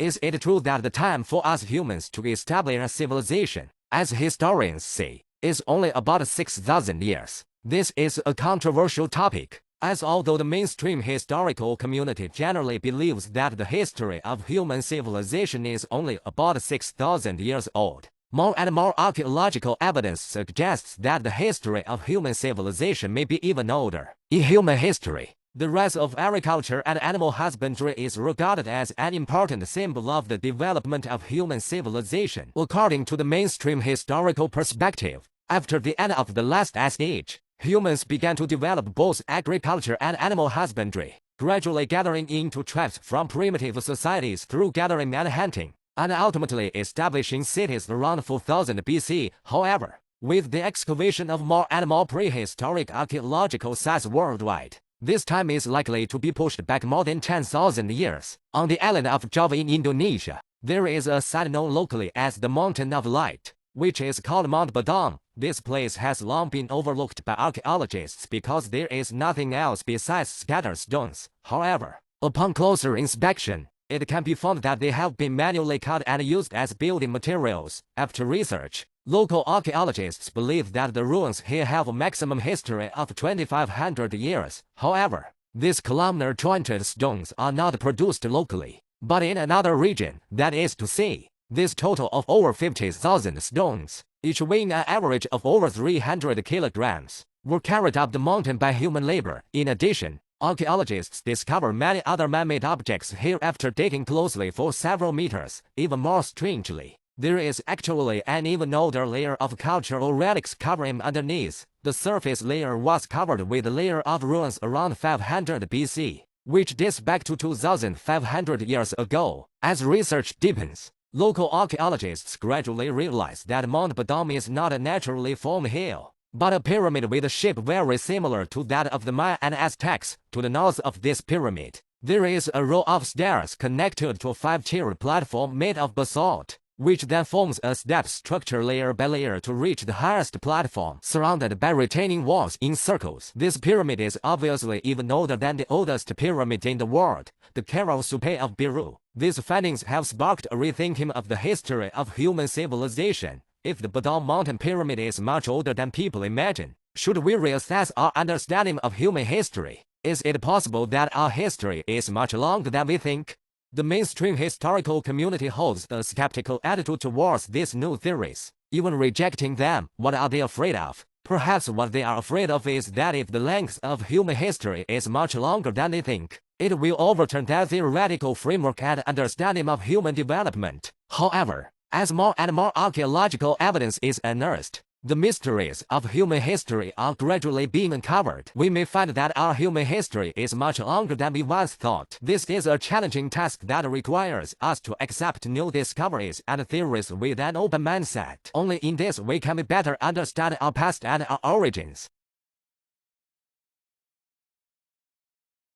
Is it true that the time for us humans to establish a civilization, as historians say, is only about 6,000 years? This is a controversial topic, as although the mainstream historical community generally believes that the history of human civilization is only about 6,000 years old, more and more archaeological evidence suggests that the history of human civilization may be even older. In human history, the rise of agriculture and animal husbandry is regarded as an important symbol of the development of human civilization. According to the mainstream historical perspective, after the end of the last ice age, humans began to develop both agriculture and animal husbandry, gradually gathering into tribes from primitive societies through gathering and hunting, and ultimately establishing cities around 4000 BC. However, with the excavation of more and more prehistoric archaeological sites worldwide, this time is likely to be pushed back more than 10,000 years. On the island of Java in Indonesia, there is a site known locally as the Mountain of Light, which is called Mount Badang. This place has long been overlooked by archaeologists because there is nothing else besides scattered stones. However, upon closer inspection, it can be found that they have been manually cut and used as building materials. After research, local archaeologists believe that the ruins here have a maximum history of 2,500 years. However, these columnar-jointed stones are not produced locally, but in another region, that is to say, this total of over 50,000 stones, each weighing an average of over 300 kilograms, were carried up the mountain by human labor. In addition, archaeologists discover many other man-made objects here after digging closely for several meters. Even more strangely, there is actually an even older layer of cultural relics covering underneath. The surface layer was covered with a layer of ruins around 500 BC, which dates back to 2,500 years ago. As research deepens, local archaeologists gradually realize that Mount Badam is not a naturally formed hill, but a pyramid with a shape very similar to that of the Maya and Aztecs. To the north of this pyramid, there is a row of stairs connected to a 5-tiered platform made of basalt, which then forms a step structure layer by layer to reach the highest platform, surrounded by retaining walls in circles. This pyramid is obviously even older than the oldest pyramid in the world, the Karo Supe of Biru. These findings have sparked a rethinking of the history of human civilization. If the Badam Mountain Pyramid is much older than people imagine, should we reassess our understanding of human history? Is it possible that our history is much longer than we think? The mainstream historical community holds a skeptical attitude towards these new theories, even rejecting them. What are they afraid of? Perhaps what they are afraid of is that if the length of human history is much longer than they think, it will overturn their theoretical framework and understanding of human development. However, as more and more archaeological evidence is unearthed, the mysteries of human history are gradually being uncovered. We may find that our human history is much longer than we once thought. This is a challenging task that requires us to accept new discoveries and theories with an open mindset. Only in this way can we better understand our past and our origins.